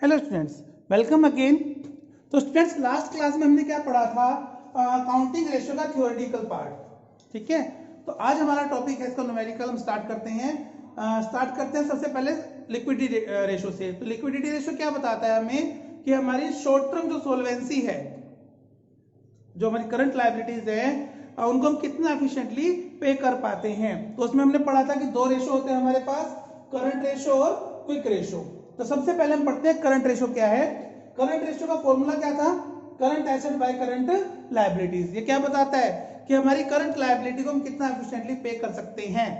Hello students, welcome again. तो students, last class में हमने क्या पढ़ा था? काउंटिंग रेशियो का थ्योरेटिकल पार्ट। ठीक है, तो आज हमारा टॉपिक है, इसका न्यूमेरिकल हम स्टार्ट करते हैं। सबसे पहले लिक्विडिटी रेशियो से। तो लिक्विडिटी रेशियो क्या बताता है हमें कि हमारी शॉर्ट टर्म जो सोलवेंसी है, जो हमारी करंट लायबिलिटीज है, उनको हम कितना एफिशिएंटली पे कर पाते हैं। तो उसमें हमने पढ़ा था कि दो रेशियो होते हैं हमारे पास, करंट रेशियो और क्विक रेशियो। तो सबसे पहले हम पढ़ते हैं करंट रेशियो क्या है। करंट रेशियो का फॉर्मूला क्या था? Current asset by current liabilities. ये क्या बताता है कि हमारी करंट लायबिलिटी को हम कितना एफिशिएंटली पे कर सकते हैं।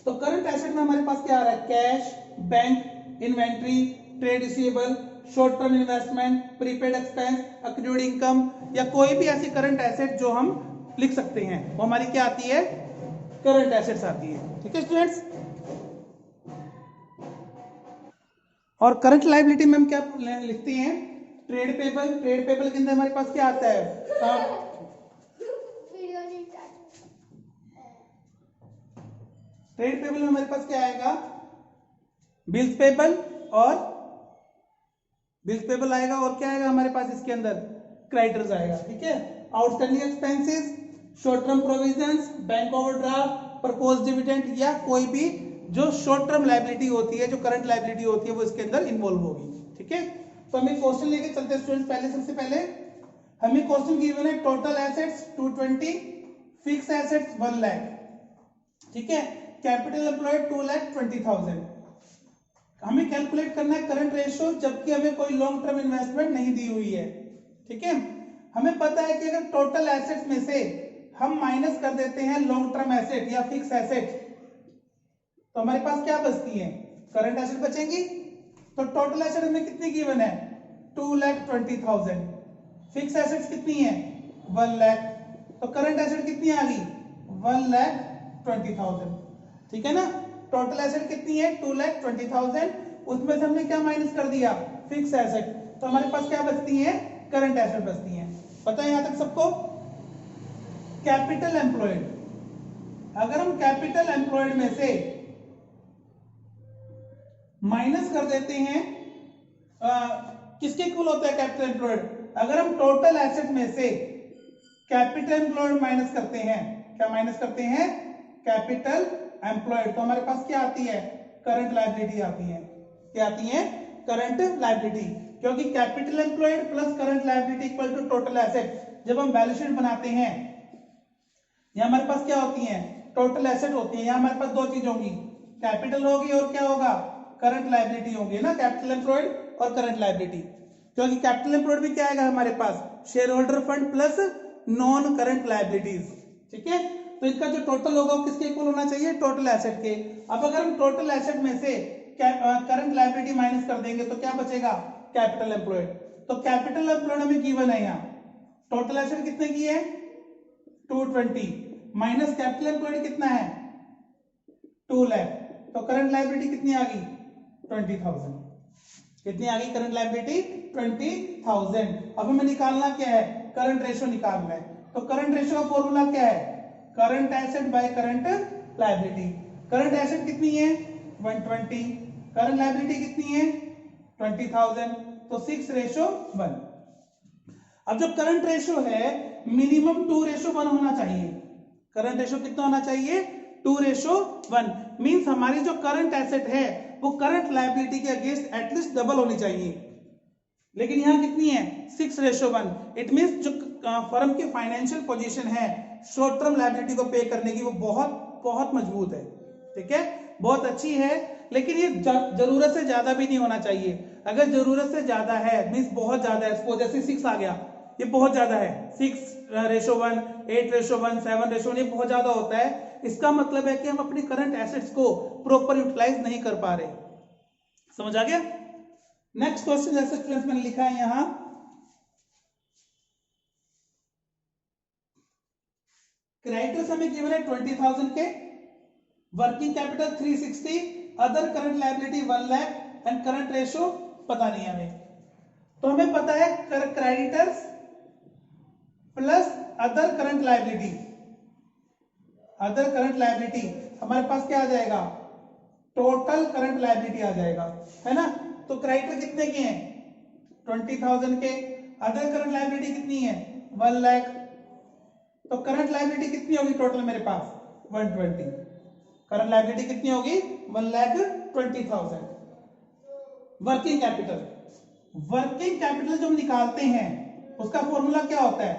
तो करंट एसेट में हमारे पास क्या आ रहा है? Cash, bank, inventory, trade receivable, short term investment, prepaid expense, accrued income, या कोई भी ऐसी करंट एसेट जो हम लिख सकते हैं, वो हमारी क्या आती है? करंट एसेट्स आती है। ठीक है स्टूडेंट्स, और करंट लायबिलिटी में हम क्या लिखते हैं? Trade payable. ट्रेड पेबल के अंदर हमारे पास क्या आता है? ट्रेड पेबल में हमारे पास क्या आएगा? बिल्स पेबल और बिल्स पेबल आएगा, और क्या आएगा हमारे पास इसके अंदर? क्रेडिटर्स आएगा। ठीक है, outstanding expenses, short term provisions, bank overdraft, propose dividend, या कोई भी जो शॉर्ट टर्म लायबिलिटी होती है, जो करंट लायबिलिटी होती है, वो इसके अंदर इन्वॉल्व होगी। ठीक है, तो हमें क्वेश्चन लेके चलते हैं स्टूडेंट्स। पहले सबसे पहले हमें क्वेश्चन गिवन है, total assets 220, fix assets 1 lakh. ठीक है, कैपिटल एम्प्लॉयड 2,20,000। हमें कैलकुलेट करना है करंट रेशियो, जबकि हमें कोई लॉन्ग टर्म इन्वेस्टमेंट नहीं दी हुई है। ठीक है, हमें पता है कि अगर टोटल एसेट्स में से हम माइनस कर देते हैं लॉन्ग टर्म एसेट या फिक्स एसेट, तो हमारे पास क्या बचती है? करंट एसेट बचेंगी। तो टोटल एसेट हमें कितनी गिवन है? 2,20,000। फिक्स एसेट्स कितनी है? 1 लाख। तो करंट एसेट कितनी आ गई? 1,20,000। ठीक है ना, टोटल एसेट कितनी है? 2,20,000। उसमें से हमने क्या माइनस कर दिया? Fix asset. तो हमारे पास क्या बचती है? करंट एसेट बचती है। पता है यहां तक सबको? कैपिटल एम्प्लॉयड, अगर हम कैपिटल एम्प्लॉयड में से माइनस कर देते हैं, किसके इक्वल होता है कैपिटल एम्प्लॉयड? अगर हम टोटल एसेट में से कैपिटल एम्प्लॉयड माइनस करते हैं, क्या माइनस करते हैं? कैपिटल एम्प्लॉयड, तो हमारे पास क्या आती है? करंट लायबिलिटी आती है। क्या आती है? Current liability. क्योंकि capital employed plus current liability equal to total asset. जब हम बैलेंस शीट बनाते हैं, यहां हमारे पास क्या होती है? टोटल एसेट होती है। यहां हमारे पास दो चीज होंगी, कैपिटल होगी और क्या होगा? करंट लायबिलिटी होगी ना, कैपिटल एम्प्लॉयड और करंट लायबिलिटी। क्योंकि कैपिटल एम्प्लॉयड में क्या आएगा हमारे पास? Share holder fund plus non current liabilities. ठीक है, तो इसका जो टोटल होगा वो किसके इक्वल होना चाहिए? टोटल एसेट के। अब अगर हम टोटल एसेट में से करंट लायबिलिटी माइनस कर देंगे तो क्या बचेगा? Capital employed. तो कैपिटल एम्प्लॉयड हमें गिवन है यहाँ, टोटल एसेट कितने की है? 220 माइनस कैपिटल एम्प्लॉयड कितना है? 2 लाख। तो करंट लायबिलिटी कितनी आ गई? 20,000। कितनी आ गई करंट लायबिलिटी? 20,000। अब हमें निकालना क्या है? करंट रेशियो निकालना है। तो करंट रेशियो का फॉर्मूला क्या है? Current asset by current liability. Current asset कितनी है? 120। करंट लायबिलिटी कितनी है? 20,000। तो 6:1। अब जो करंट रेशियो है, मिनिमम 2:1 होना चाहिए। करंट रेशियो कितना होना चाहिए? 2:1। मींस हमारी जो करंट एसेट है वो करंट लायबिलिटी के अगेंस्ट एटलीस्ट डबल होनी चाहिए। लेकिन यहां कितनी है? 6:1। इट मींस जो फर्म की फाइनेंशियल पोजीशन है शॉर्ट टर्म लायबिलिटी को पे करने की, वो बहुत बहुत मजबूत है। ठीक है, बहुत अच्छी है, लेकिन ये जरूरत से ज्यादा भी नहीं होना चाहिए। अगर जरूरत से ज्यादा है मींस बहुत ज्यादा है, सपोज जैसे 6 आ गया, ये बहुत ज्यादा है, 6:1, 8:1, 7:1, ये बहुत ज्यादा होता है। इसका मतलब है कि हम अपनी करंट एसेट्स को प्रॉपर यूटिलाइज नहीं कर पा रहे। समझ आ गया? नेक्स्ट क्वेश्चन जैसे स्टूडेंट्स मैंने लिखा है यहां, क्रेडिटर्स हमें गिवन है 20,000 के, working capital 360, other current liability 1 lakh and current ratio पता नहीं हमें। तो हमें पता है creditors plus other current liability, other current liability हमारे पास क्या आ जाएगा? टोटल करंट लायबिलिटी आ जाएगा, है ना। तो क्रेडिटर कितने के हैं 20,000 के। अदर करंट लायबिलिटी कितनी है 1 लाख। तो करंट लायबिलिटी कितनी होगी टोटल मेरे पास 120। करंट लायबिलिटी कितनी होगी 1,20,000। वर्किंग कैपिटल, वर्किंग कैपिटल जो हम निकालते हैं उसका फॉर्मूला क्या होता है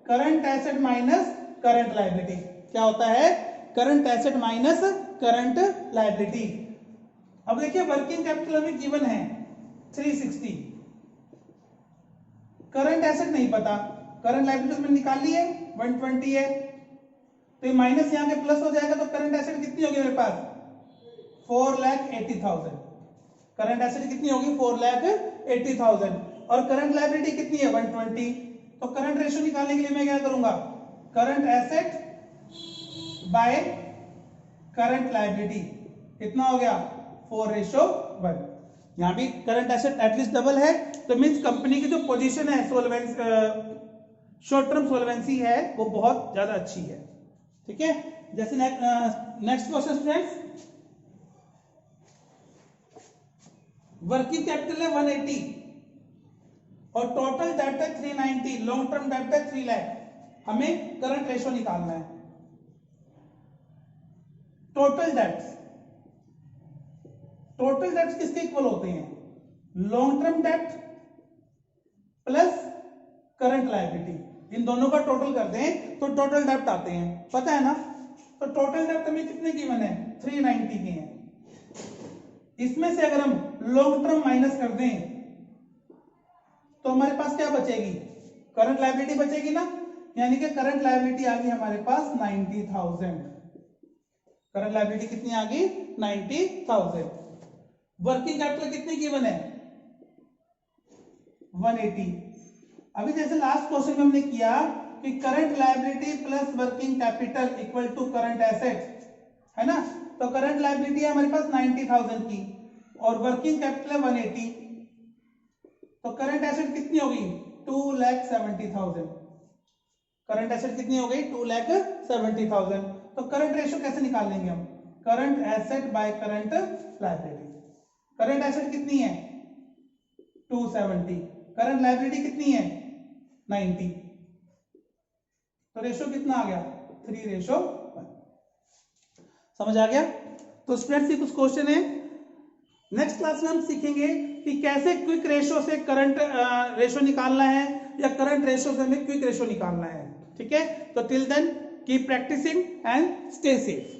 current asset minus current liability. क्या होता है current asset minus current liability. अब देखिए वर्किंग कैपिटल हमें गिवन है 360, करंट एसेट नहीं पता, करंट लायबिलिटी में निकाल ली है 120 है, तो ये माइनस यहां के प्लस हो जाएगा, तो करंट एसेट कितनी होगी मेरे पास 4,80,000। करंट एसेट कितनी होगी 4,80,000 और करंट लायबिलिटी कितनी है 120। तो करंट रेशियो निकालने के लिए मैं क्या करूंगा current asset by current liability कितना हो गया 4:1। यहां भी करंट एसेट एटलीस्ट डबल है, तो मींस कंपनी की जो पोजीशन है सोलवेंसी शॉर्ट टर्म सोलवेंसी है वो बहुत ज्यादा अच्छी है। ठीक है, जैसे next question students, working capital है 180 और टोटल डेट है 390, लॉन्ग टर्म डेट है 3 लाख। हमें करंट रेशियो निकालना है। टोटल डेट्स, टोटल डेट्स किसके इक्वल होते हैं long term debt plus current liability, इन दोनों का टोटल कर दें तो टोटल डेप्ट आते हैं, पता है ना। तो टोटल डेप्ट हमें कितने गिवन है 390 के हैं। इसमें से अगर हम लॉन्ग टर्म माइनस कर दें तो हमारे पास क्या बचेगी करंट लायबिलिटी बचेगी ना, यानी कि करंट लायबिलिटी आ गई हमारे पास 90,000। करंट लायबिलिटी कितनी आ गई 90,000। वर्किंग कैपिटल कितनी गिवन है 180। अभी जैसे लास्ट क्वेश्चन में हमने किया कि current liability plus working capital equal to current asset है ना, तो करंट लायबिलिटी है हमारे पास 90,000 की और वर्किंग कैपिटल है 180, तो करंट एसेट कितनी होगी 2,70,000। करंट एसेट कितनी हो गई 2,70,000। तो करंट रेशियो कैसे निकाल लेंगे हम current asset by current liability. Current asset कितनी है 270, करंट लायबिलिटी कितनी है 90, तो रेशियो कितना आ गया 3:1। समझ आ गया। तो स्टूडेंट्स ये कुछ क्वेश्चन है। नेक्स्ट क्लास में हम सीखेंगे कि कैसे क्विक रेशियो से करंट रेशियो निकालना है या करंट रेशियो से हमें क्विक रेशियो निकालना है। ठीक है, तो till then keep practising and stay safe.